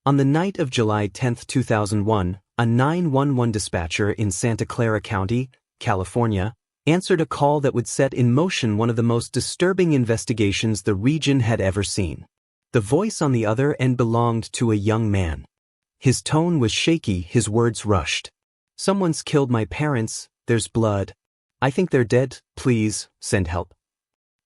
On the night of July 10, 2001, a 911 dispatcher in Santa Clara County, California, answered a call that would set in motion one of the most disturbing investigations the region had ever seen. The voice on the other end belonged to a young man. His tone was shaky, his words rushed. "Someone's killed my parents, there's blood. I think they're dead, please, send help."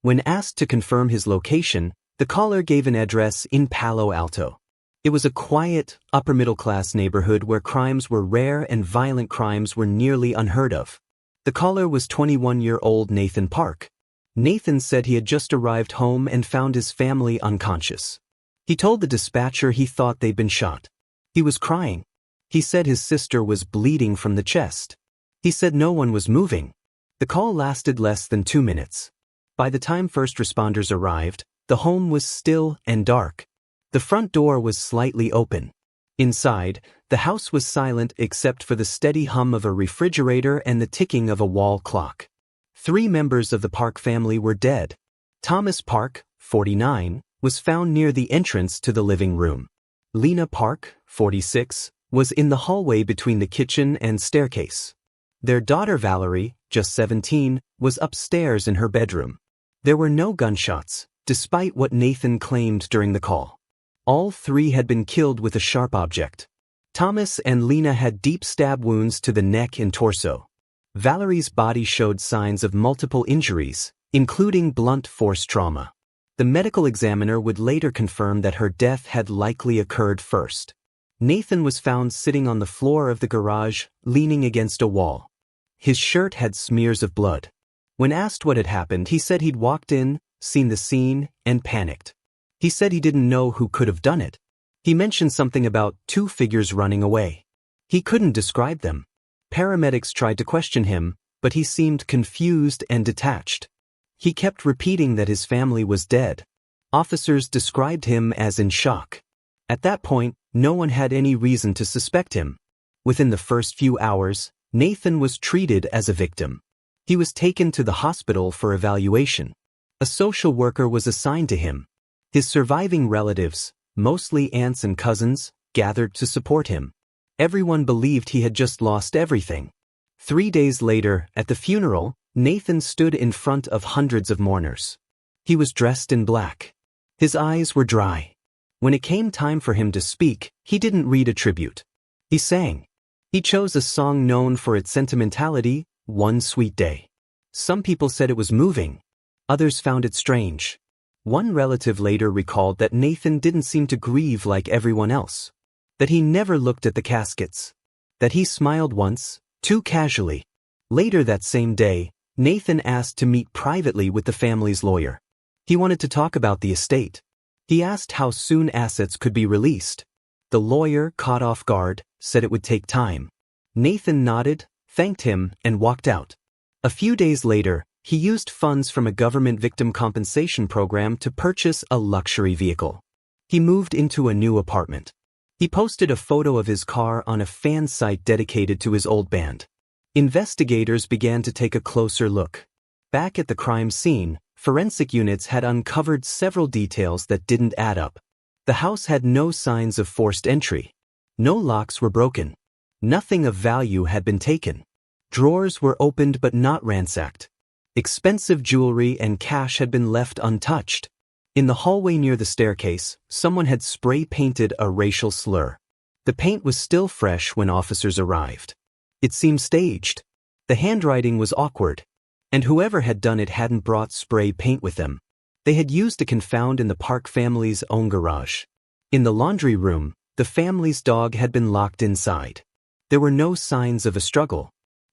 When asked to confirm his location, the caller gave an address in Palo Alto. It was a quiet, upper-middle-class neighborhood where crimes were rare and violent crimes were nearly unheard of. The caller was 21-year-old Nathan Park. Nathan said he had just arrived home and found his family unconscious. He told the dispatcher he thought they'd been shot. He was crying. He said his sister was bleeding from the chest. He said no one was moving. The call lasted less than 2 minutes. By the time first responders arrived, the home was still and dark. The front door was slightly open. Inside, the house was silent except for the steady hum of a refrigerator and the ticking of a wall clock. 3 members of the Park family were dead. Thomas Park, 49, was found near the entrance to the living room. Lena Park, 46, was in the hallway between the kitchen and staircase. Their daughter Valerie, just 17, was upstairs in her bedroom. There were no gunshots, despite what Nathan claimed during the call. All 3 had been killed with a sharp object. Thomas and Lena had deep stab wounds to the neck and torso. Valerie's body showed signs of multiple injuries, including blunt force trauma. The medical examiner would later confirm that her death had likely occurred first. Nathan was found sitting on the floor of the garage, leaning against a wall. His shirt had smears of blood. When asked what had happened, he said he'd walked in, seen the scene, and panicked. He said he didn't know who could have done it. He mentioned something about 2 figures running away. He couldn't describe them. Paramedics tried to question him, but he seemed confused and detached. He kept repeating that his family was dead. Officers described him as in shock. At that point, no one had any reason to suspect him. Within the first few hours, Nathan was treated as a victim. He was taken to the hospital for evaluation. A social worker was assigned to him. His surviving relatives, mostly aunts and cousins, gathered to support him. Everyone believed he had just lost everything. 3 days later, at the funeral, Nathan stood in front of hundreds of mourners. He was dressed in black. His eyes were dry. When it came time for him to speak, he didn't read a tribute. He sang. He chose a song known for its sentimentality, "One Sweet Day." Some people said it was moving. Others found it strange. One relative later recalled that Nathan didn't seem to grieve like everyone else. That he never looked at the caskets. That he smiled once, too casually. Later that same day, Nathan asked to meet privately with the family's lawyer. He wanted to talk about the estate. He asked how soon assets could be released. The lawyer, caught off guard, said it would take time. Nathan nodded, thanked him, and walked out. A few days later, he used funds from a government victim compensation program to purchase a luxury vehicle. He moved into a new apartment. He posted a photo of his car on a fan site dedicated to his old band. Investigators began to take a closer look. Back at the crime scene, forensic units had uncovered several details that didn't add up. The house had no signs of forced entry. No locks were broken. Nothing of value had been taken. Drawers were opened but not ransacked. Expensive jewelry and cash had been left untouched. In the hallway near the staircase, someone had spray-painted a racial slur. The paint was still fresh when officers arrived. It seemed staged. The handwriting was awkward. And whoever had done it hadn't brought spray paint with them. They had used a confound in the Park family's own garage. In the laundry room, the family's dog had been locked inside. There were no signs of a struggle.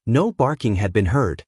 No barking had been heard.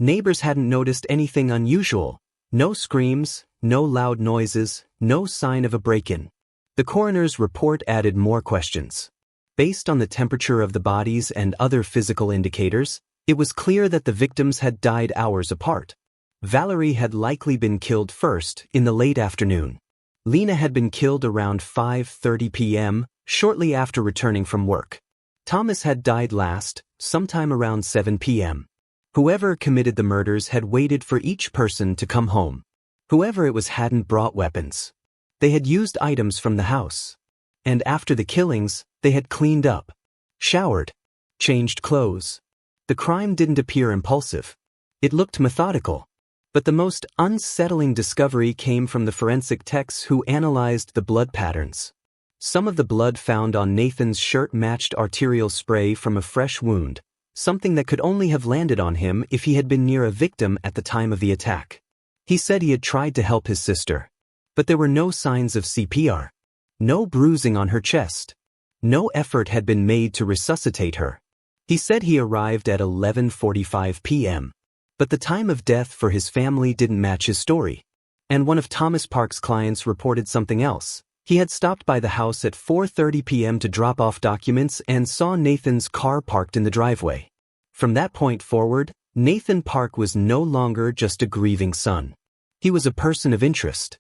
Neighbors hadn't noticed anything unusual. No screams, no loud noises, no sign of a break-in. The coroner's report added more questions. Based on the temperature of the bodies and other physical indicators, it was clear that the victims had died hours apart. Valerie had likely been killed first in the late afternoon. Lena had been killed around 5:30 p.m., shortly after returning from work. Thomas had died last, sometime around 7 p.m. Whoever committed the murders had waited for each person to come home. Whoever it was hadn't brought weapons. They had used items from the house. And after the killings, they had cleaned up, showered, changed clothes. The crime didn't appear impulsive. It looked methodical. But the most unsettling discovery came from the forensic techs who analyzed the blood patterns. Some of the blood found on Nathan's shirt matched arterial spray from a fresh wound, something that could only have landed on him if he had been near a victim at the time of the attack. He said he had tried to help his sister. But there were no signs of CPR. No bruising on her chest. No effort had been made to resuscitate her. He said he arrived at 11:45 p.m. But the time of death for his family didn't match his story. And one of Thomas Park's clients reported something else. He had stopped by the house at 4:30 p.m. to drop off documents and saw Nathan's car parked in the driveway. From that point forward, Nathan Park was no longer just a grieving son. He was a person of interest.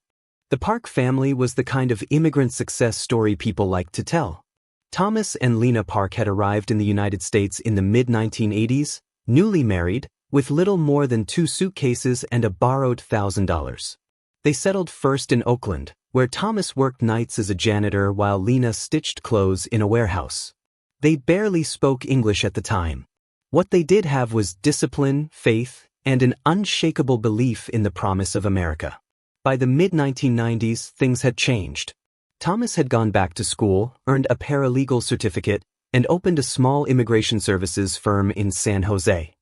The Park family was the kind of immigrant success story people liked to tell. Thomas and Lena Park had arrived in the United States in the mid-1980s, newly married, with little more than 2 suitcases and a borrowed $1,000. They settled first in Oakland, where Thomas worked nights as a janitor while Lena stitched clothes in a warehouse. They barely spoke English at the time. What they did have was discipline, faith, and an unshakable belief in the promise of America. By the mid-1990s, things had changed. Thomas had gone back to school, earned a paralegal certificate, and opened a small immigration services firm in San Jose.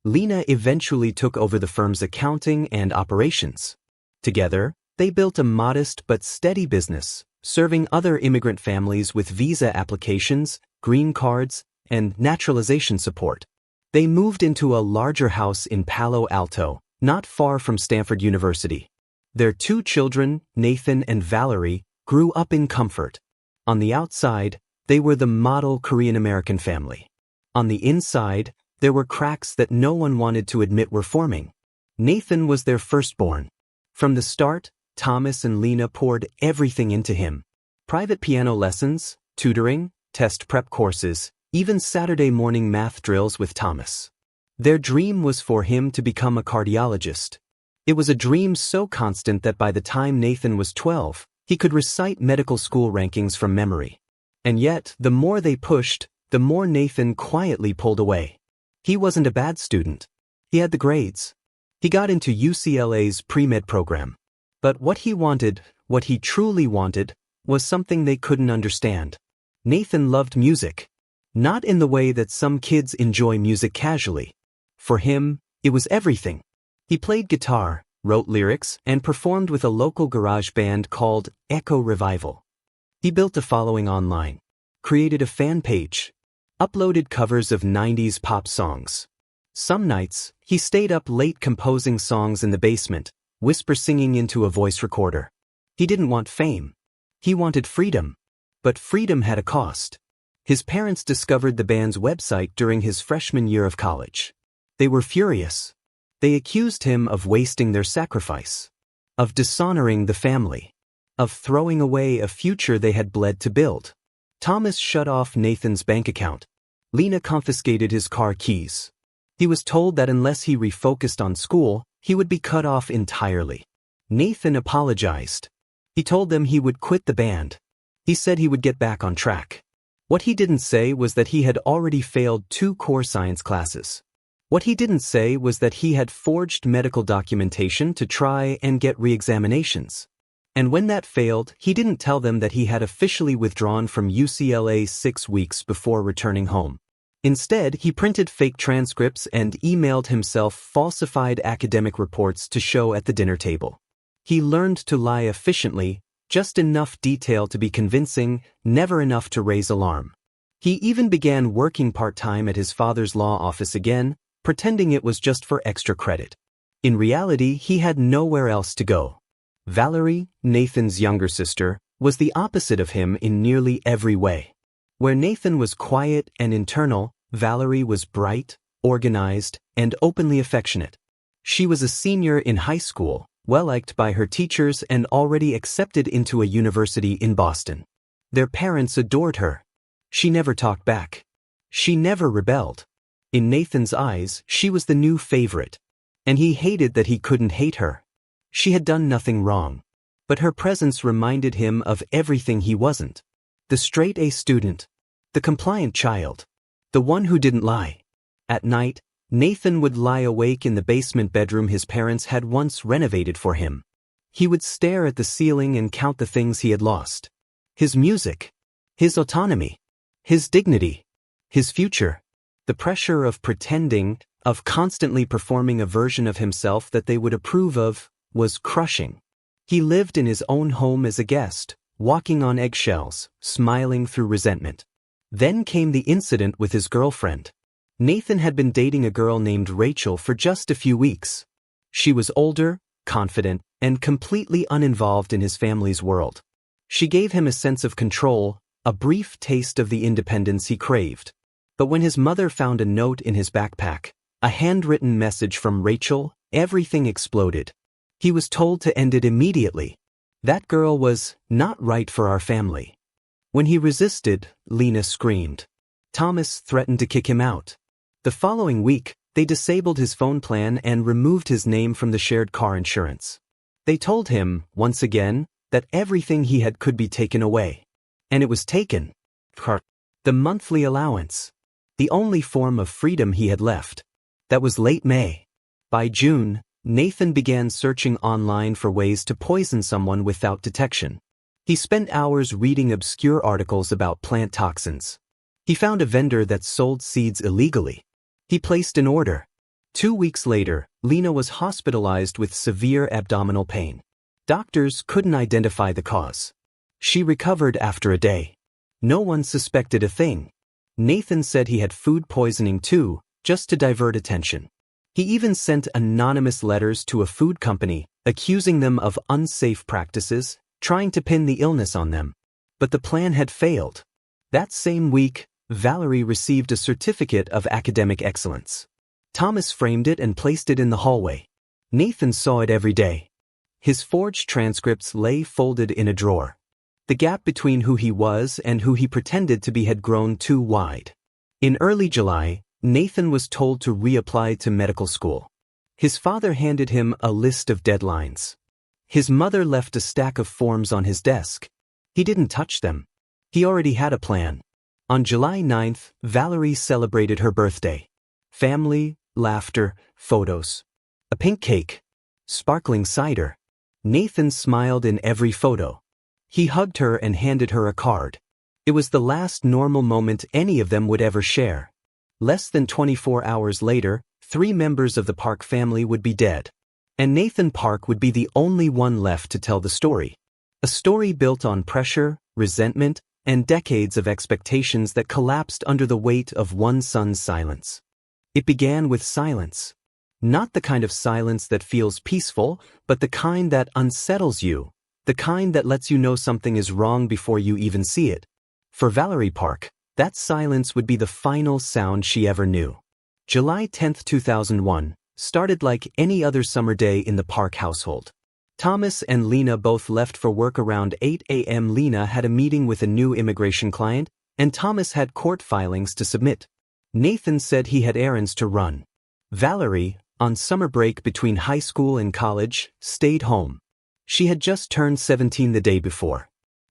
Lena eventually took over the firm's accounting and operations. Together, they built a modest but steady business, serving other immigrant families with visa applications, green cards, and naturalization support. They moved into a larger house in Palo Alto, not far from Stanford University. Their 2 children, Nathan and Valerie, grew up in comfort. On the outside, they were the model Korean-American family. On the inside, there were cracks that no one wanted to admit were forming. Nathan was their firstborn. From the start, Thomas and Lena poured everything into him. Private piano lessons, tutoring, test prep courses, even Saturday morning math drills with Thomas. Their dream was for him to become a cardiologist. It was a dream so constant that by the time Nathan was 12, he could recite medical school rankings from memory. And yet, the more they pushed, the more Nathan quietly pulled away. He wasn't a bad student. He had the grades. He got into UCLA's pre-med program. But what he truly wanted, was something they couldn't understand. Nathan loved music. Not in the way that some kids enjoy music casually. For him, it was everything. He played guitar, wrote lyrics, and performed with a local garage band called Echo Revival. He built a following online, created a fan page, uploaded covers of 90s pop songs. Some nights, he stayed up late composing songs in the basement, whisper singing into a voice recorder. He didn't want fame. He wanted freedom. But freedom had a cost. His parents discovered the band's website during his freshman year of college. They were furious. They accused him of wasting their sacrifice, of dishonoring the family, of throwing away a future they had bled to build. Thomas shut off Nathan's bank account. Lena confiscated his car keys. He was told that unless he refocused on school, he would be cut off entirely. Nathan apologized. He told them he would quit the band. He said he would get back on track. What he didn't say was that he had already failed 2 core science classes. What he didn't say was that he had forged medical documentation to try and get re-examinations. And when that failed, he didn't tell them that he had officially withdrawn from UCLA 6 weeks before returning home. Instead, he printed fake transcripts and emailed himself falsified academic reports to show at the dinner table. He learned to lie efficiently, just enough detail to be convincing, never enough to raise alarm. He even began working part-time at his father's law office again, pretending it was just for extra credit. In reality, he had nowhere else to go. Valerie, Nathan's younger sister, was the opposite of him in nearly every way. Where Nathan was quiet and internal, Valerie was bright, organized, and openly affectionate. She was a senior in high school, well-liked by her teachers and already accepted into a university in Boston. Their parents adored her. She never talked back. She never rebelled. In Nathan's eyes, she was the new favorite. And he hated that he couldn't hate her. She had done nothing wrong. But her presence reminded him of everything he wasn't. The straight-A student. The compliant child. The one who didn't lie. At night, Nathan would lie awake in the basement bedroom his parents had once renovated for him. He would stare at the ceiling and count the things he had lost. His music. His autonomy. His dignity. His future. The pressure of pretending, of constantly performing a version of himself that they would approve of, was crushing. He lived in his own home as a guest, walking on eggshells, smiling through resentment. Then came the incident with his girlfriend. Nathan had been dating a girl named Rachel for just a few weeks. She was older, confident, and completely uninvolved in his family's world. She gave him a sense of control, a brief taste of the independence he craved. But when his mother found a note in his backpack, a handwritten message from Rachel, everything exploded. He was told to end it immediately. That girl was not right for our family. When he resisted, Lena screamed. Thomas threatened to kick him out. The following week, they disabled his phone plan and removed his name from the shared car insurance. They told him, once again, that everything he had could be taken away. And it was taken. The monthly allowance. The only form of freedom he had left. That was late May. By June, Nathan began searching online for ways to poison someone without detection. He spent hours reading obscure articles about plant toxins. He found a vendor that sold seeds illegally. He placed an order. 2 weeks later, Lena was hospitalized with severe abdominal pain. Doctors couldn't identify the cause. She recovered after a day. No one suspected a thing. Nathan said he had food poisoning too, just to divert attention. He even sent anonymous letters to a food company, accusing them of unsafe practices, trying to pin the illness on them. But the plan had failed. That same week, Valerie received a certificate of academic excellence. Thomas framed it and placed it in the hallway. Nathan saw it every day. His forged transcripts lay folded in a drawer. The gap between who he was and who he pretended to be had grown too wide. In early July, Nathan was told to reapply to medical school. His father handed him a list of deadlines. His mother left a stack of forms on his desk. He didn't touch them. He already had a plan. On July 9th, Valerie celebrated her birthday. Family, laughter, photos. A pink cake. Sparkling cider. Nathan smiled in every photo. He hugged her and handed her a card. It was the last normal moment any of them would ever share. Less than 24 hours later, 3 members of the Park family would be dead. And Nathan Park would be the only one left to tell the story. A story built on pressure, resentment, and decades of expectations that collapsed under the weight of one son's silence. It began with silence. Not the kind of silence that feels peaceful, but the kind that unsettles you, the kind that lets you know something is wrong before you even see it. For Valerie Park, that silence would be the final sound she ever knew. July 10, 2001, started like any other summer day in the Park household. Thomas and Lena both left for work around 8 a.m. Lena had a meeting with a new immigration client, and Thomas had court filings to submit. Nathan said he had errands to run. Valerie, on summer break between high school and college, stayed home. She had just turned 17 the day before.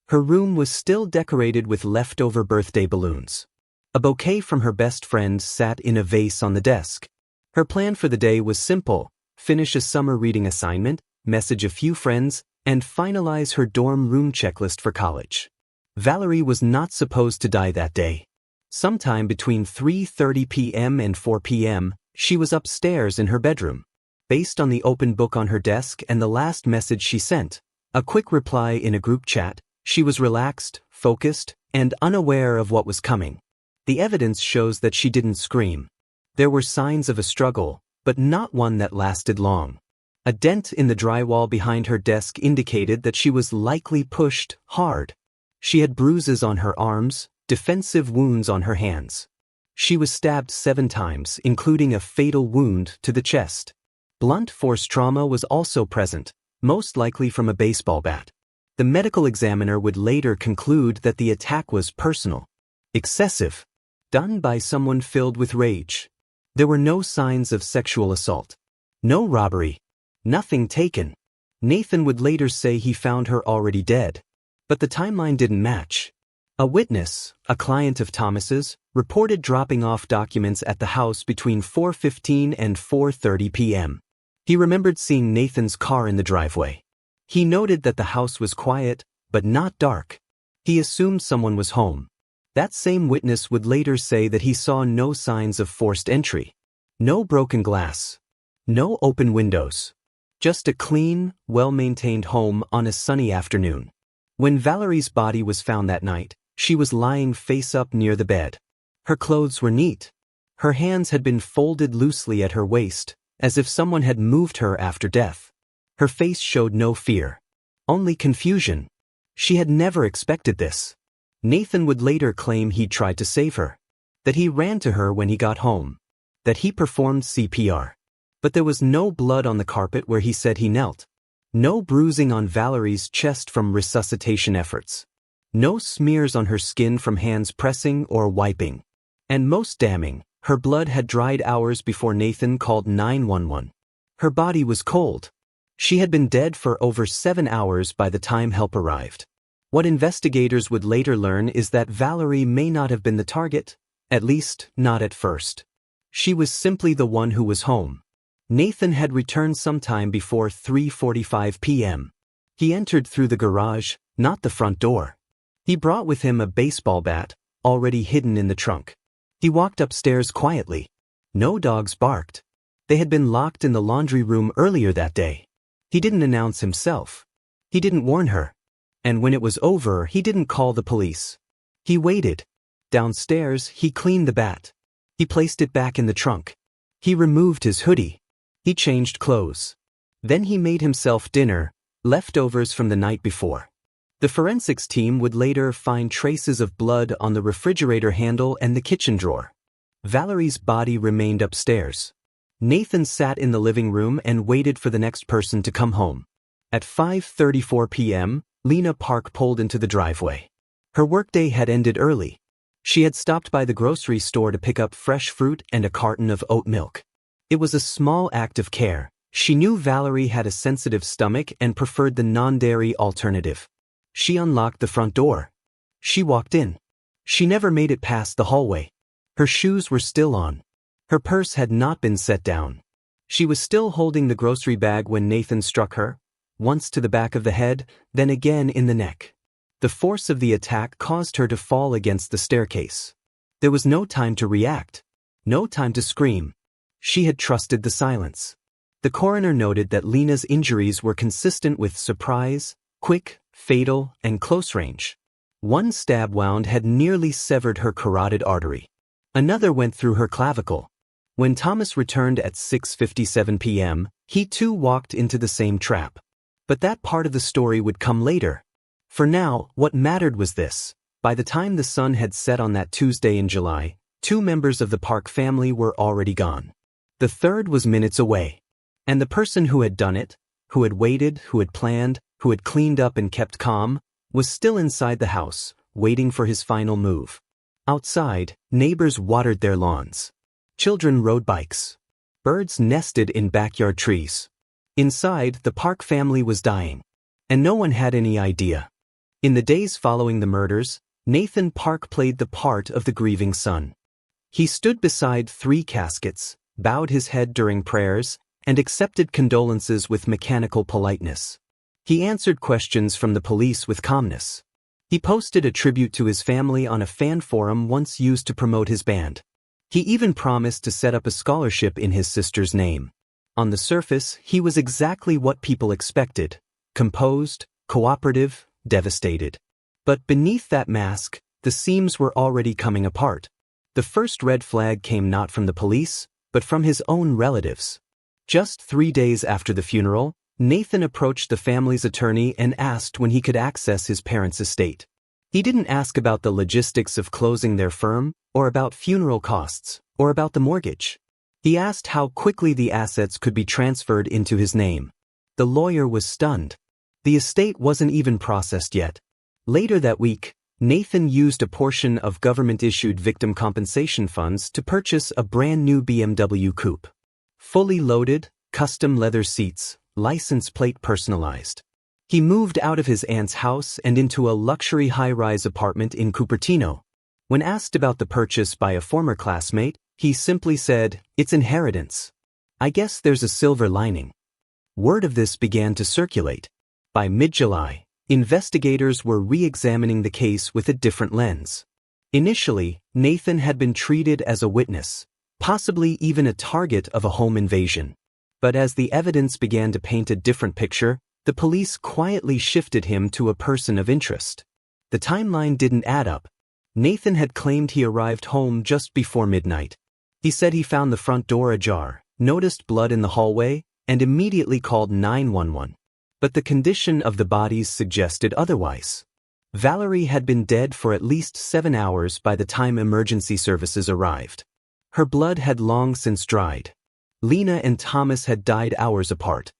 Her room was still decorated with leftover birthday balloons. A bouquet from her best friend sat in a vase on the desk. Her plan for the day was simple: finish a summer reading assignment, message a few friends, and finalize her dorm room checklist for college. Valerie was not supposed to die that day. Sometime between 3:30 p.m. and 4 p.m., she was upstairs in her bedroom. Based on the open book on her desk and the last message she sent, a quick reply in a group chat, she was relaxed, focused, and unaware of what was coming. The evidence shows that she didn't scream. There were signs of a struggle, but not one that lasted long. A dent in the drywall behind her desk indicated that she was likely pushed hard. She had bruises on her arms, defensive wounds on her hands. She was stabbed 7 times, including a fatal wound to the chest. Blunt force trauma was also present, most likely from a baseball bat. The medical examiner would later conclude that the attack was personal, excessive, done by someone filled with rage. There were no signs of sexual assault. No robbery. Nothing taken. Nathan would later say he found her already dead. But the timeline didn't match. A witness, a client of Thomas's, reported dropping off documents at the house between 4:15 and 4:30 p.m. He remembered seeing Nathan's car in the driveway. He noted that the house was quiet, but not dark. He assumed someone was home. That same witness would later say that he saw no signs of forced entry. No broken glass. No open windows. Just a clean, well-maintained home on a sunny afternoon. When Valerie's body was found that night, she was lying face up near the bed. Her clothes were neat. Her hands had been folded loosely at her waist, as if someone had moved her after death. Her face showed no fear. Only confusion. She had never expected this. Nathan would later claim he tried to save her. That he ran to her when he got home. That he performed CPR. But there was no blood on the carpet where he said he knelt. No bruising on Valerie's chest from resuscitation efforts. No smears on her skin from hands pressing or wiping. And most damning, her blood had dried hours before Nathan called 911. Her body was cold. She had been dead for over 7 hours by the time help arrived. What investigators would later learn is that Valerie may not have been the target, at least not at first. She was simply the one who was home. Nathan had returned sometime before 3:45 p.m. He entered through the garage, not the front door. He brought with him a baseball bat, already hidden in the trunk. He walked upstairs quietly. No dogs barked. They had been locked in the laundry room earlier that day. He didn't announce himself. He didn't warn her. And when it was over, he didn't call the police. He waited. Downstairs, he cleaned the bat. He placed it back in the trunk. He removed his hoodie. He changed clothes. Then he made himself dinner, leftovers from the night before. The forensics team would later find traces of blood on the refrigerator handle and the kitchen drawer. Valerie's body remained upstairs. Nathan sat in the living room and waited for the next person to come home. At 5:34 p.m., Lena Park pulled into the driveway. Her workday had ended early. She had stopped by the grocery store to pick up fresh fruit and a carton of oat milk. It was a small act of care. She knew Valerie had a sensitive stomach and preferred the non-dairy alternative. She unlocked the front door. She walked in. She never made it past the hallway. Her shoes were still on. Her purse had not been set down. She was still holding the grocery bag when Nathan struck her, once to the back of the head, then again in the neck. The force of the attack caused her to fall against the staircase. There was no time to react. No time to scream. She had trusted the silence. The coroner noted that Lena's injuries were consistent with surprise, quick, fatal, and close range. One stab wound had nearly severed her carotid artery. Another went through her clavicle. When Thomas returned at 6:57 p.m., he too walked into the same trap. But that part of the story would come later. For now, what mattered was this. By the time the sun had set on that Tuesday in July, 2 members of the Park family were already gone. The third was minutes away. And the person who had done it, who had waited, who had planned, who had cleaned up and kept calm, was still inside the house, waiting for his final move. Outside, neighbors watered their lawns. Children rode bikes. Birds nested in backyard trees. Inside, the Park family was dying. And no one had any idea. In the days following the murders, Nathan Park played the part of the grieving son. He stood beside 3 caskets, bowed his head during prayers, and accepted condolences with mechanical politeness. He answered questions from the police with calmness. He posted a tribute to his family on a fan forum once used to promote his band. He even promised to set up a scholarship in his sister's name. On the surface, he was exactly what people expected: composed, cooperative, devastated. But beneath that mask, the seams were already coming apart. The first red flag came not from the police, but from his own relatives. Just 3 days after the funeral, Nathan approached the family's attorney and asked when he could access his parents' estate. He didn't ask about the logistics of closing their firm, or about funeral costs, or about the mortgage. He asked how quickly the assets could be transferred into his name. The lawyer was stunned. The estate wasn't even processed yet. Later that week, Nathan used a portion of government-issued victim compensation funds to purchase a brand new BMW coupe. Fully loaded, custom leather seats, license plate personalized. He moved out of his aunt's house and into a luxury high-rise apartment in Cupertino. When asked about the purchase by a former classmate, he simply said, "It's inheritance. I guess there's a silver lining." Word of this began to circulate. By mid-July, investigators were re-examining the case with a different lens. Initially, Nathan had been treated as a witness, possibly even a target of a home invasion. But as the evidence began to paint a different picture, the police quietly shifted him to a person of interest. The timeline didn't add up. Nathan had claimed he arrived home just before midnight. He said he found the front door ajar, noticed blood in the hallway, and immediately called 911. But the condition of the bodies suggested otherwise. Valerie had been dead for at least 7 hours by the time emergency services arrived. Her blood had long since dried. Lena and Thomas had died hours apart.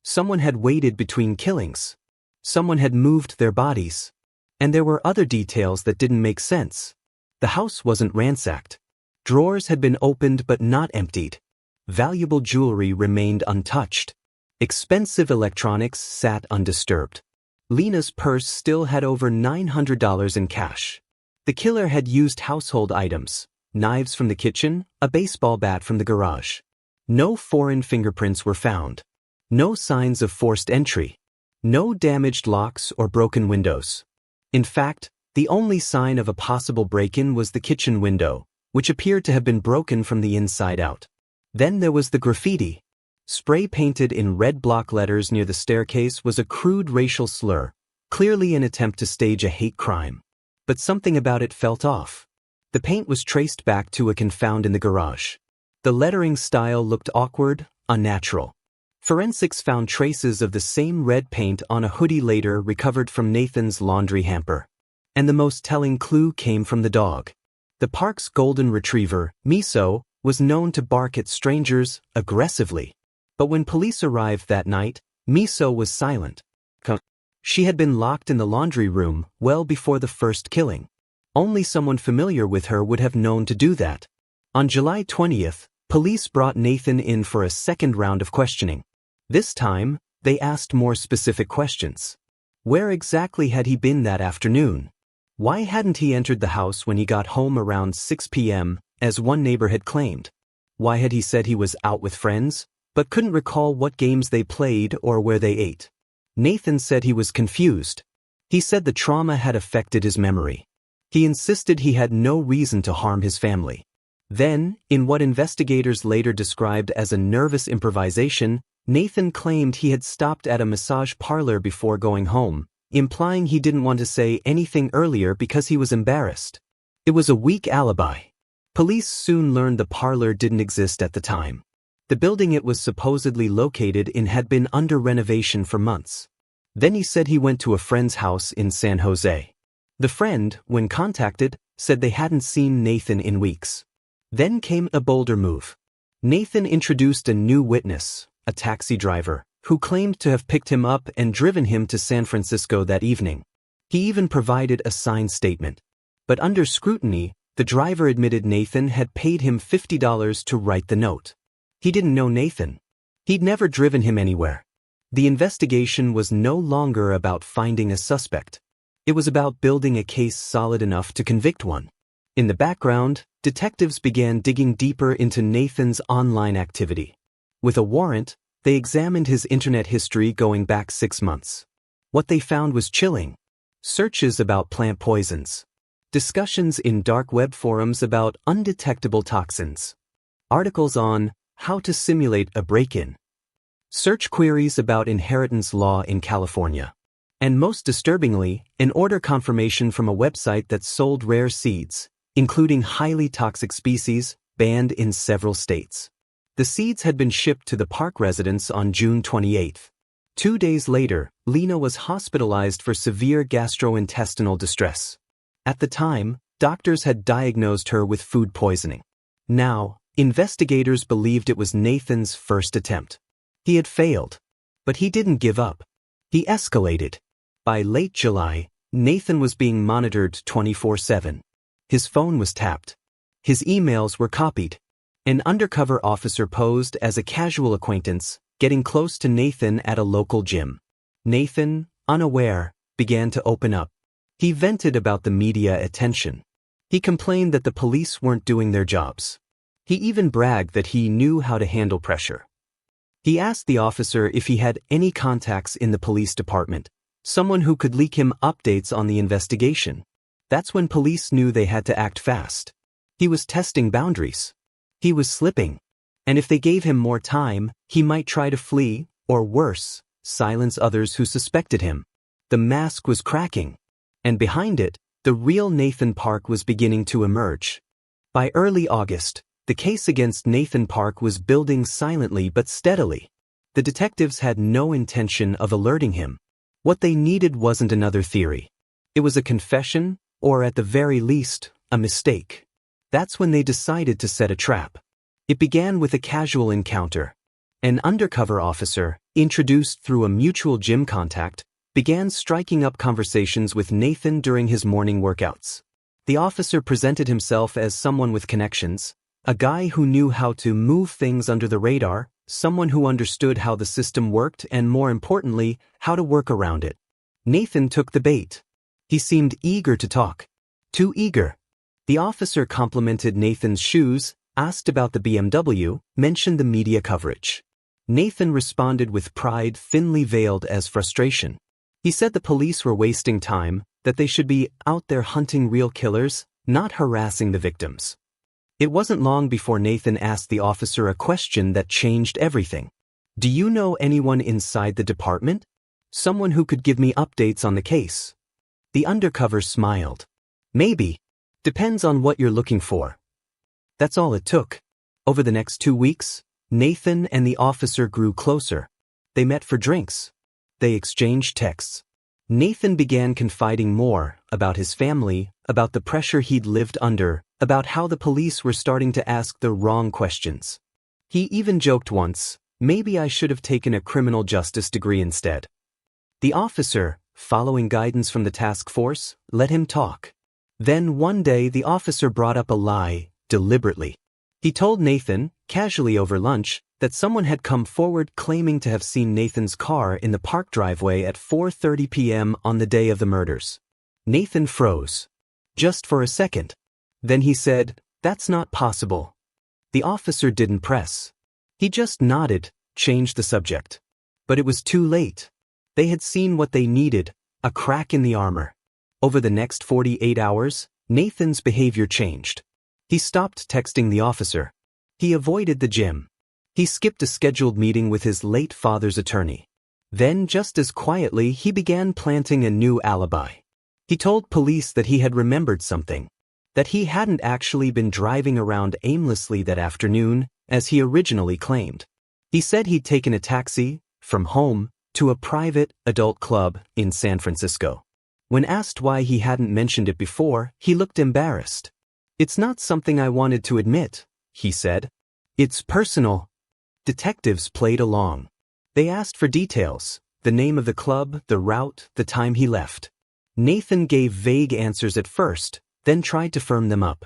Someone had waited between killings. Someone had moved their bodies. And there were other details that didn't make sense. The house wasn't ransacked. Drawers had been opened but not emptied. Valuable jewelry remained untouched. Expensive electronics sat undisturbed. Lena's purse still had over $900 in cash. The killer had used household items, knives from the kitchen, a baseball bat from the garage. No foreign fingerprints were found. No signs of forced entry. No damaged locks or broken windows. In fact, the only sign of a possible break-in was the kitchen window, which appeared to have been broken from the inside out. Then there was the graffiti. Spray painted in red block letters near the staircase was a crude racial slur, clearly an attempt to stage a hate crime. But something about it felt off. The paint was traced back to a can found in the garage. The lettering style looked awkward, unnatural. Forensics found traces of the same red paint on a hoodie later recovered from Nathan's laundry hamper. And the most telling clue came from the dog. The park's golden retriever, Miso, was known to bark at strangers aggressively. But when police arrived that night, Miso was silent. She had been locked in the laundry room well before the first killing. Only someone familiar with her would have known to do that. On July 20th, police brought Nathan in for a second round of questioning. This time, they asked more specific questions. Where exactly had he been that afternoon? Why hadn't he entered the house when he got home around 6 p.m., as one neighbor had claimed? Why had he said he was out with friends, but couldn't recall what games they played or where they ate? Nathan said he was confused. He said the trauma had affected his memory. He insisted he had no reason to harm his family. Then, in what investigators later described as a nervous improvisation, Nathan claimed he had stopped at a massage parlor before going home, implying he didn't want to say anything earlier because he was embarrassed. It was a weak alibi. Police soon learned the parlor didn't exist at the time. The building it was supposedly located in had been under renovation for months. Then he said he went to a friend's house in San Jose. The friend, when contacted, said they hadn't seen Nathan in weeks. Then came a bolder move. Nathan introduced a new witness, a taxi driver, who claimed to have picked him up and driven him to San Francisco that evening. He even provided a signed statement. But under scrutiny, the driver admitted Nathan had paid him $50 to write the note. He didn't know Nathan. He'd never driven him anywhere. The investigation was no longer about finding a suspect. It was about building a case solid enough to convict one. In the background, detectives began digging deeper into Nathan's online activity. With a warrant, they examined his internet history going back 6 months. What they found was chilling. Searches about plant poisons. Discussions in dark web forums about undetectable toxins. Articles on how to simulate a break-in. Search queries about inheritance law in California. And most disturbingly, an order confirmation from a website that sold rare seeds, including highly toxic species, banned in several states. The seeds had been shipped to the park residents on June 28. 2 days later, Lena was hospitalized for severe gastrointestinal distress. At the time, doctors had diagnosed her with food poisoning. Now, investigators believed it was Nathan's first attempt. He had failed. But he didn't give up. He escalated. By late July, Nathan was being monitored 24/7. His phone was tapped. His emails were copied. An undercover officer posed as a casual acquaintance, getting close to Nathan at a local gym. Nathan, unaware, began to open up. He vented about the media attention. He complained that the police weren't doing their jobs. He even bragged that he knew how to handle pressure. He asked the officer if he had any contacts in the police department, someone who could leak him updates on the investigation. That's when police knew they had to act fast. He was testing boundaries. He was slipping. And if they gave him more time, he might try to flee, or worse, silence others who suspected him. The mask was cracking. And behind it, the real Nathan Park was beginning to emerge. By early August, the case against Nathan Park was building silently but steadily. The detectives had no intention of alerting him. What they needed wasn't another theory. It was a confession, or at the very least, a mistake. That's when they decided to set a trap. It began with a casual encounter. An undercover officer, introduced through a mutual gym contact, began striking up conversations with Nathan during his morning workouts. The officer presented himself as someone with connections, a guy who knew how to move things under the radar, someone who understood how the system worked and, more importantly, how to work around it. Nathan took the bait. He seemed eager to talk. Too eager. The officer complimented Nathan's shoes, asked about the BMW, mentioned the media coverage. Nathan responded with pride thinly veiled as frustration. He said the police were wasting time, that they should be out there hunting real killers, not harassing the victims. It wasn't long before Nathan asked the officer a question that changed everything. Do you know anyone inside the department? Someone who could give me updates on the case. The undercover smiled. Maybe. Depends on what you're looking for. That's all it took. Over the next 2 weeks, Nathan and the officer grew closer. They met for drinks. They exchanged texts. Nathan began confiding more about his family, about the pressure he'd lived under, about how the police were starting to ask the wrong questions. He even joked once, maybe I should have taken a criminal justice degree instead. The officer, following guidance from the task force, let him talk. Then one day the officer brought up a lie, deliberately. He told Nathan, casually over lunch, that someone had come forward claiming to have seen Nathan's car in the park driveway at 4:30 p.m. on the day of the murders. Nathan froze. Just for a second. Then he said, "That's not possible." The officer didn't press. He just nodded, changed the subject. But it was too late. They had seen what they needed, a crack in the armor. Over the next 48 hours, Nathan's behavior changed. He stopped texting the officer. He avoided the gym. He skipped a scheduled meeting with his late father's attorney. Then, just as quietly, he began planting a new alibi. He told police that he had remembered something, that he hadn't actually been driving around aimlessly that afternoon, as he originally claimed. He said he'd taken a taxi, from home, to a private, adult club in San Francisco. When asked why he hadn't mentioned it before, he looked embarrassed. "It's not something I wanted to admit," he said. "It's personal." Detectives played along. They asked for details, the name of the club, the route, the time he left. Nathan gave vague answers at first, then tried to firm them up.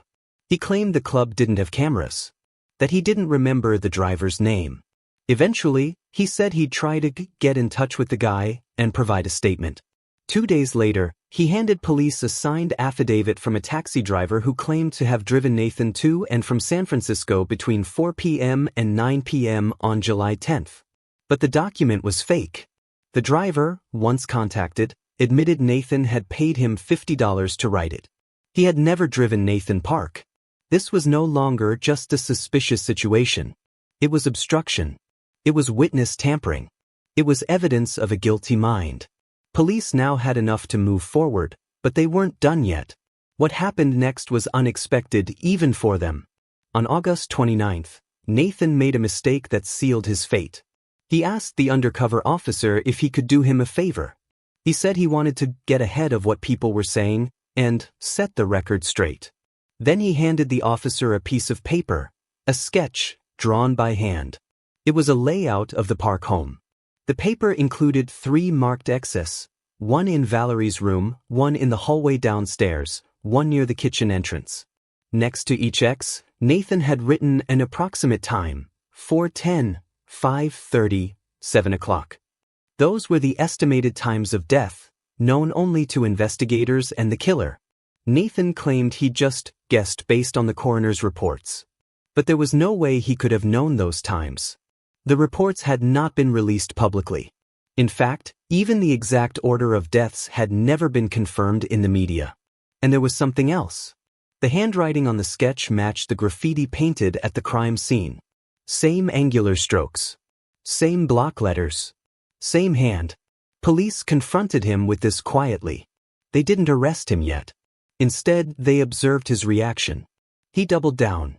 He claimed the club didn't have cameras, that he didn't remember the driver's name. Eventually, he said he'd try to get in touch with the guy and provide a statement. 2 days later, he handed police a signed affidavit from a taxi driver who claimed to have driven Nathan to and from San Francisco between 4 p.m. and 9 p.m. on July 10th. But the document was fake. The driver, once contacted, admitted Nathan had paid him $50 to write it. He had never driven Nathan Park. This was no longer just a suspicious situation. It was obstruction. It was witness tampering. It was evidence of a guilty mind. Police now had enough to move forward, but they weren't done yet. What happened next was unexpected even for them. On August 29th, Nathan made a mistake that sealed his fate. He asked the undercover officer if he could do him a favor. He said he wanted to get ahead of what people were saying and set the record straight. Then he handed the officer a piece of paper, a sketch drawn by hand. It was a layout of the park home. The paper included 3 marked X's, one in Valerie's room, one in the hallway downstairs, one near the kitchen entrance. Next to each X, Nathan had written an approximate time, 4:10, 5:30, 7 o'clock. Those were the estimated times of death, known only to investigators and the killer. Nathan claimed he just guessed based on the coroner's reports. But there was no way he could have known those times. The reports had not been released publicly. In fact, even the exact order of deaths had never been confirmed in the media. And there was something else. The handwriting on the sketch matched the graffiti painted at the crime scene. Same angular strokes. Same block letters. Same hand. Police confronted him with this quietly. They didn't arrest him yet. Instead, they observed his reaction. He doubled down.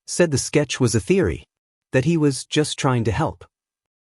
Said the sketch was a theory. That he was just trying to help.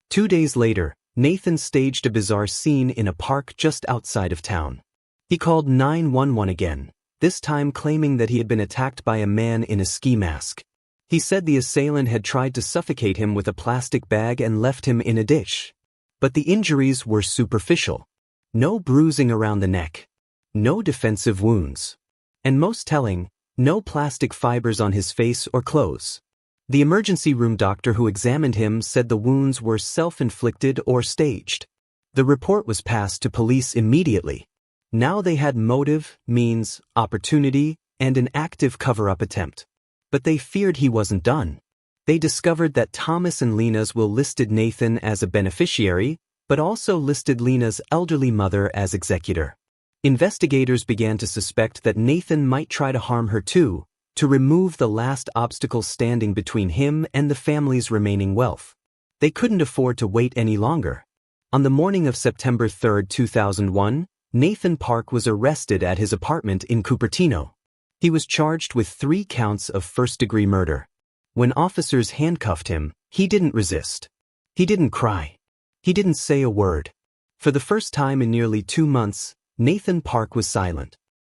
2 days later, Nathan staged a bizarre scene in a park just outside of town. He called 911 again, this time claiming that he had been attacked by a man in a ski mask. He said the assailant had tried to suffocate him with a plastic bag and left him in a ditch. But the injuries were superficial. No bruising around the neck. No defensive wounds. And most telling, no plastic fibers on his face or clothes. The emergency room doctor who examined him said the wounds were self-inflicted or staged. The report was passed to police immediately. Now they had motive, means, opportunity, and an active cover-up attempt. But they feared he wasn't done. They discovered that Thomas and Lena's will listed Nathan as a beneficiary, but also listed Lena's elderly mother as executor. Investigators began to suspect that Nathan might try to harm her too, to remove the last obstacle standing between him and the family's remaining wealth. They couldn't afford to wait any longer. On the morning of September 3, 2001, Nathan Park was arrested at his apartment in Cupertino. He was charged with 3 counts of first-degree murder. When officers handcuffed him, he didn't resist. He didn't cry. He didn't say a word. For the first time in nearly 2 months, Nathan Park was silent.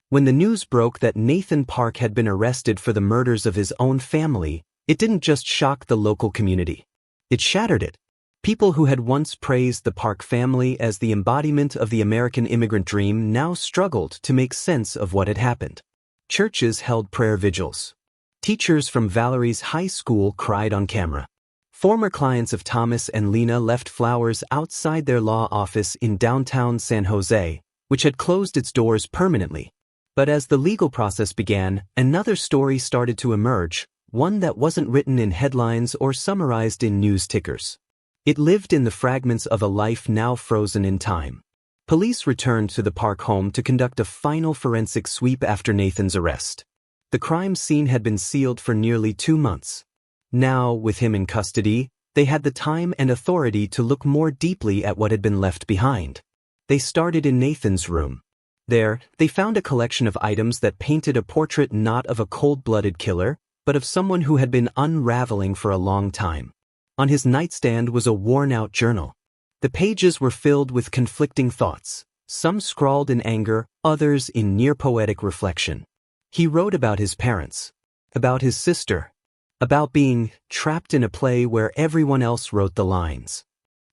When the news broke that Nathan Park had been arrested for the murders of his own family, it didn't just shock the local community. It shattered it. People who had once praised the Park family as the embodiment of the American immigrant dream now struggled to make sense of what had happened. Churches held prayer vigils. Teachers from Valerie's high school cried on camera. Former clients of Thomas and Lena left flowers outside their law office in downtown San Jose, which had closed its doors permanently. But as the legal process began, another story started to emerge, one that wasn't written in headlines or summarized in news tickers. It lived in the fragments of a life now frozen in time. Police returned to the Park home to conduct a final forensic sweep after Nathan's arrest. The crime scene had been sealed for nearly 2 months. Now, with him in custody, they had the time and authority to look more deeply at what had been left behind. They started in Nathan's room. There, they found a collection of items that painted a portrait not of a cold-blooded killer, but of someone who had been unraveling for a long time. On his nightstand was a worn-out journal. The pages were filled with conflicting thoughts, some scrawled in anger, others in near-poetic reflection. He wrote about his parents, about his sister, about being trapped in a play where everyone else wrote the lines.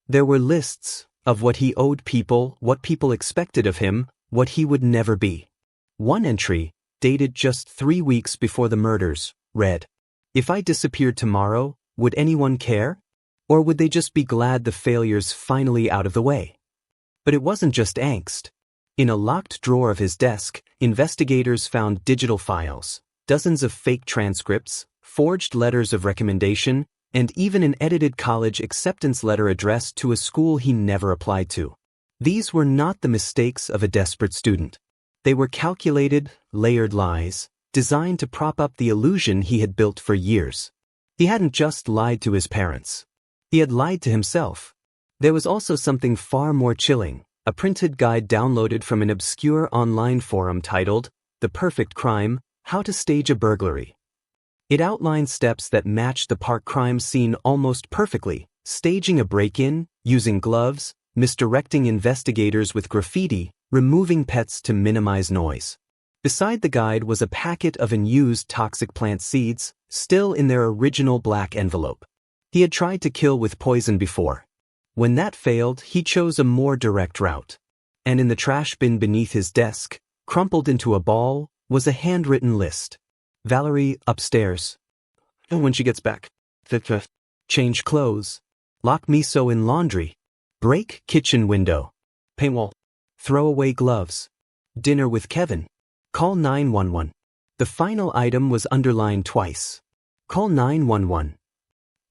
There were lists of what he owed people, what people expected of him, what he would never be. One entry, dated just 3 weeks before the murders, read, "If I disappeared tomorrow, would anyone care? Or would they just be glad the failure's finally out of the way?" But it wasn't just angst. In a locked drawer of his desk, investigators found digital files, dozens of fake transcripts, forged letters of recommendation, and even an edited college acceptance letter addressed to a school he never applied to. These were not the mistakes of a desperate student. They were calculated, layered lies, designed to prop up the illusion he had built for years. He hadn't just lied to his parents. He had lied to himself. There was also something far more chilling, a printed guide downloaded from an obscure online forum titled, "The Perfect Crime: How to Stage a Burglary." It outlined steps that matched the Park crime scene almost perfectly, staging a break-in, using gloves, misdirecting investigators with graffiti, removing pets to minimize noise. Beside the guide was a packet of unused toxic plant seeds, still in their original black envelope. He had tried to kill with poison before. When that failed, he chose a more direct route. And in the trash bin beneath his desk, crumpled into a ball, was a handwritten list. "Valerie, upstairs. And when she gets back. Change clothes. Lock me so in laundry. Break kitchen window. Paint wall. Throw away gloves. Dinner with Kevin. Call 911. The final item was underlined twice. Call 911.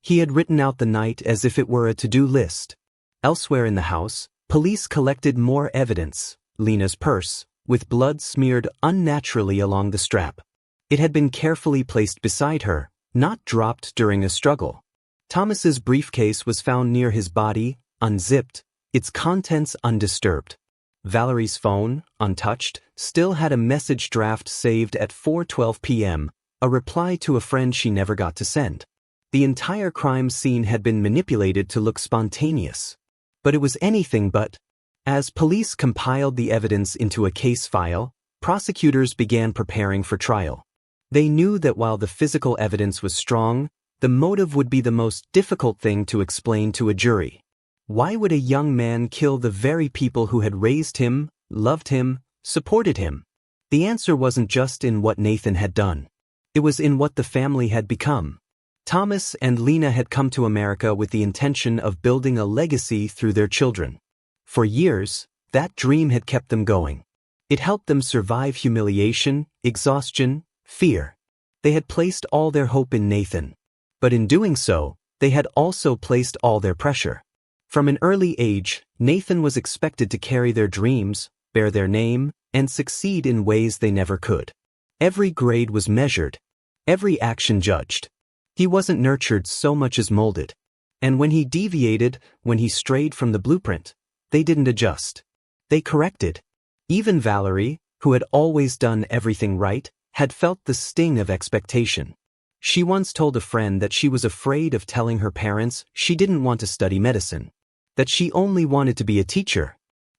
He had written out the night as if it were a to-do list. Elsewhere in the house, police collected more evidence. Lena's purse, with blood smeared unnaturally along the strap. It had been carefully placed beside her, not dropped during a struggle. Thomas's briefcase was found near his body, unzipped, its contents undisturbed. Valerie's phone, untouched, still had a message draft saved at 4:12 p.m., a reply to a friend she never got to send. The entire crime scene had been manipulated to look spontaneous. But it was anything but. As police compiled the evidence into a case file, prosecutors began preparing for trial. They knew that while the physical evidence was strong, the motive would be the most difficult thing to explain to a jury. Why would a young man kill the very people who had raised him, loved him, supported him? The answer wasn't just in what Nathan had done. It was in what the family had become. Thomas and Lena had come to America with the intention of building a legacy through their children. For years, that dream had kept them going. It helped them survive humiliation, exhaustion, fear. They had placed all their hope in Nathan. But in doing so, they had also placed all their pressure. From an early age, Nathan was expected to carry their dreams, bear their name, and succeed in ways they never could. Every grade was measured, every action judged. He wasn't nurtured so much as molded. And when he deviated, when he strayed from the blueprint, they didn't adjust. They corrected. Even Valerie, who had always done everything right, had felt the sting of expectation. She once told a friend that she was afraid of telling her parents she didn't want to study medicine, that she only wanted to be a teacher.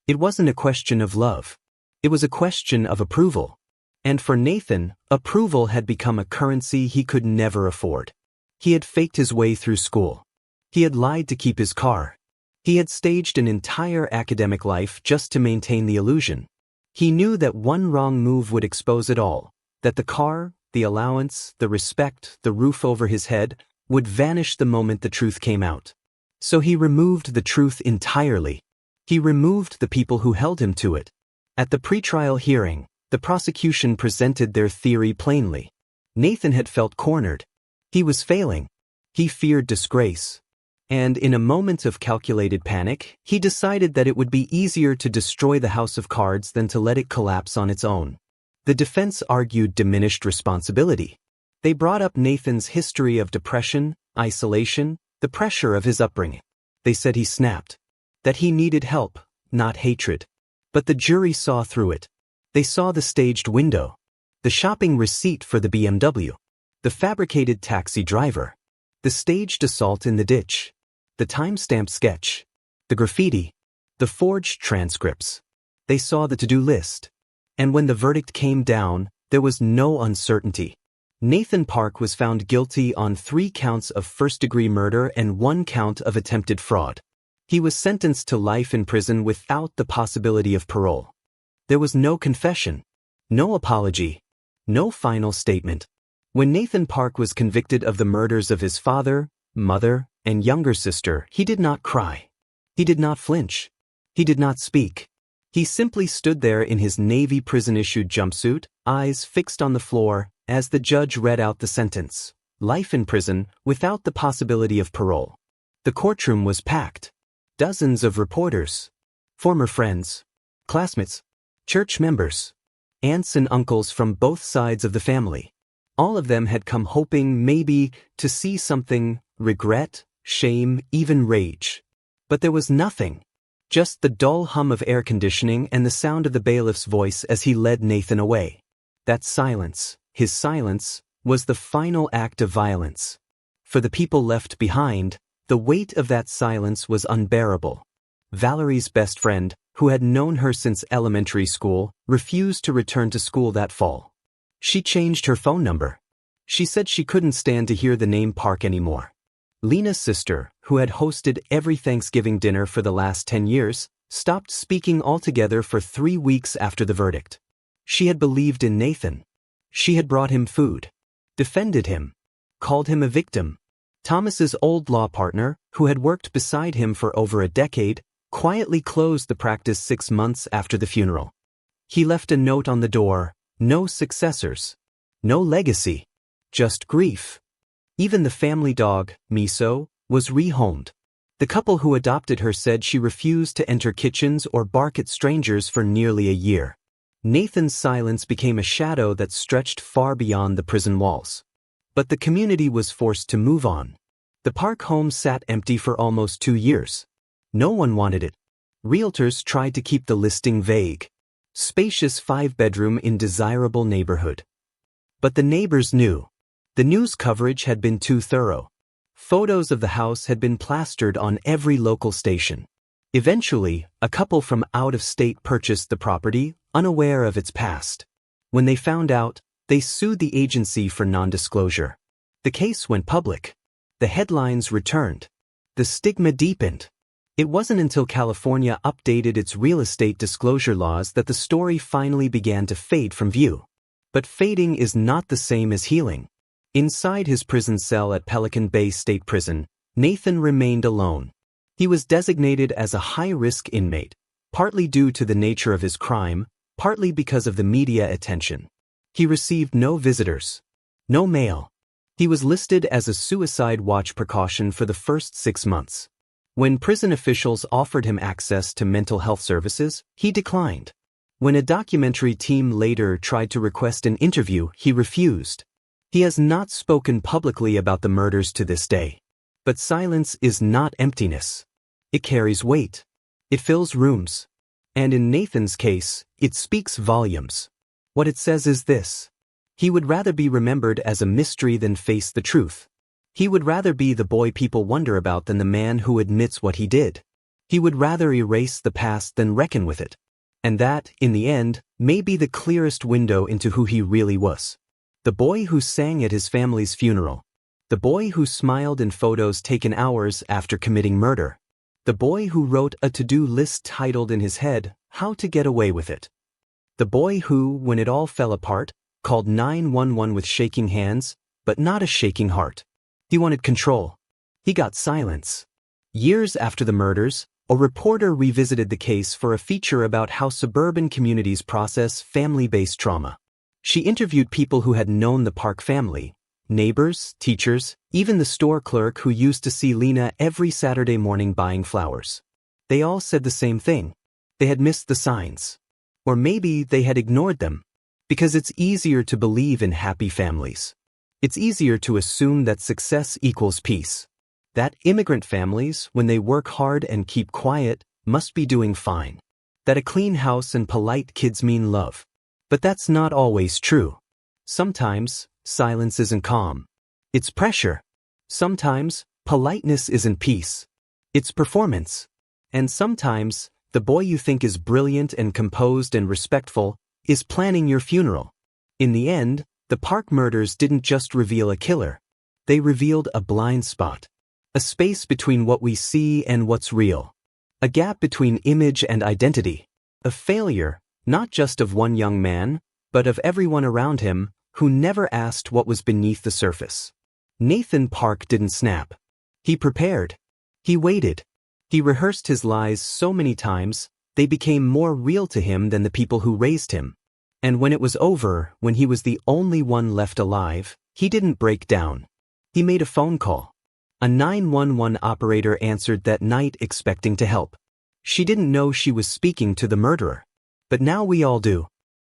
It wasn't a question of love. It was a question of approval. And for Nathan, approval had become a currency he could never afford. He had faked his way through school. He had lied to keep his car. He had staged an entire academic life just to maintain the illusion. He knew that one wrong move would expose it all, that the car, the allowance, the respect, the roof over his head, would vanish the moment the truth came out. So he removed the truth entirely. He removed the people who held him to it. At the pretrial hearing, the prosecution presented their theory plainly. Nathan had felt cornered. He was failing. He feared disgrace. And in a moment of calculated panic, he decided that it would be easier to destroy the house of cards than to let it collapse on its own. The defense argued diminished responsibility. They brought up Nathan's history of depression, isolation, the pressure of his upbringing. They said he snapped, that he needed help, not hatred. But the jury saw through it. They saw the staged window, the shopping receipt for the BMW, the fabricated taxi driver, the staged assault in the ditch, the time-stamped sketch, the graffiti, the forged transcripts. They saw the to-do list. And when the verdict came down, there was no uncertainty. Nathan Park was found guilty on 3 counts of first-degree murder and 1 count of attempted fraud. He was sentenced to life in prison without the possibility of parole. There was no confession, no apology, no final statement. When Nathan Park was convicted of the murders of his father, mother, and younger sister, he did not cry. He did not flinch. He did not speak. He simply stood there in his Navy prison-issued jumpsuit, eyes fixed on the floor, as the judge read out the sentence: life in prison without the possibility of parole. The courtroom was packed. Dozens of reporters, former friends, classmates, church members, aunts and uncles from both sides of the family. All of them had come hoping, maybe, to see something: regret, shame, even rage. But there was nothing. Just the dull hum of air conditioning and the sound of the bailiff's voice as he led Nathan away. That silence, his silence, was the final act of violence. For the people left behind, the weight of that silence was unbearable. Valerie's best friend, who had known her since elementary school, refused to return to school that fall. She changed her phone number. She said she couldn't stand to hear the name Park anymore. Lena's sister, who had hosted every Thanksgiving dinner for the last 10 years, stopped speaking altogether for 3 weeks after the verdict. She had believed in Nathan. She had brought him food, defended him, called him a victim. Thomas's old law partner, who had worked beside him for over a decade, quietly closed the practice 6 months after the funeral. He left a note on the door: no successors, no legacy, just grief. Even the family dog, Miso, was rehomed. The couple who adopted her said she refused to enter kitchens or bark at strangers for nearly a year. Nathan's silence became a shadow that stretched far beyond the prison walls. But the community was forced to move on. The park home sat empty for almost 2 years. No one wanted it. Realtors tried to keep the listing vague. Spacious 5-bedroom in desirable neighborhood. But the neighbors knew. The news coverage had been too thorough. Photos of the house had been plastered on every local station. Eventually, a couple from out of state purchased the property, unaware of its past. When they found out, they sued the agency for non-disclosure. The case went public. The headlines returned. The stigma deepened. It wasn't until California updated its real estate disclosure laws that the story finally began to fade from view. But fading is not the same as healing. Inside his prison cell at Pelican Bay State Prison, Nathan remained alone. He was designated as a high-risk inmate, partly due to the nature of his crime, partly because of the media attention. He received no visitors, no mail. He was listed as a suicide watch precaution for the first 6 months. When prison officials offered him access to mental health services, he declined. When a documentary team later tried to request an interview, he refused. He has not spoken publicly about the murders to this day. But silence is not emptiness. It carries weight. It fills rooms. And in Nathan's case, it speaks volumes. What it says is this: he would rather be remembered as a mystery than face the truth. He would rather be the boy people wonder about than the man who admits what he did. He would rather erase the past than reckon with it. And that, in the end, may be the clearest window into who he really was. The boy who sang at his family's funeral. The boy who smiled in photos taken hours after committing murder. The boy who wrote a to-do list titled in his head, "How to Get Away with It." The boy who, when it all fell apart, called 911 with shaking hands, but not a shaking heart. He wanted control. He got silence. Years after the murders, a reporter revisited the case for a feature about how suburban communities process family-based trauma. She interviewed people who had known the Park family, neighbors, teachers, even the store clerk who used to see Lena every Saturday morning buying flowers. They all said the same thing. They had missed the signs. Or maybe they had ignored them. Because it's easier to believe in happy families. It's easier to assume that success equals peace. That immigrant families, when they work hard and keep quiet, must be doing fine. That a clean house and polite kids mean love. But that's not always true. Sometimes, silence isn't calm. It's pressure. Sometimes, politeness isn't peace. It's performance. And sometimes, the boy you think is brilliant and composed and respectful is planning your funeral. In the end, the Park murders didn't just reveal a killer. They revealed a blind spot. A space between what we see and what's real. A gap between image and identity. A failure, not just of one young man, but of everyone around him, who never asked what was beneath the surface. Nathan Park didn't snap. He prepared. He waited. He rehearsed his lies so many times, they became more real to him than the people who raised him. And when it was over, when he was the only one left alive, he didn't break down. He made a phone call. A 911 operator answered that night expecting to help. She didn't know she was speaking to the murderer. But now we all do.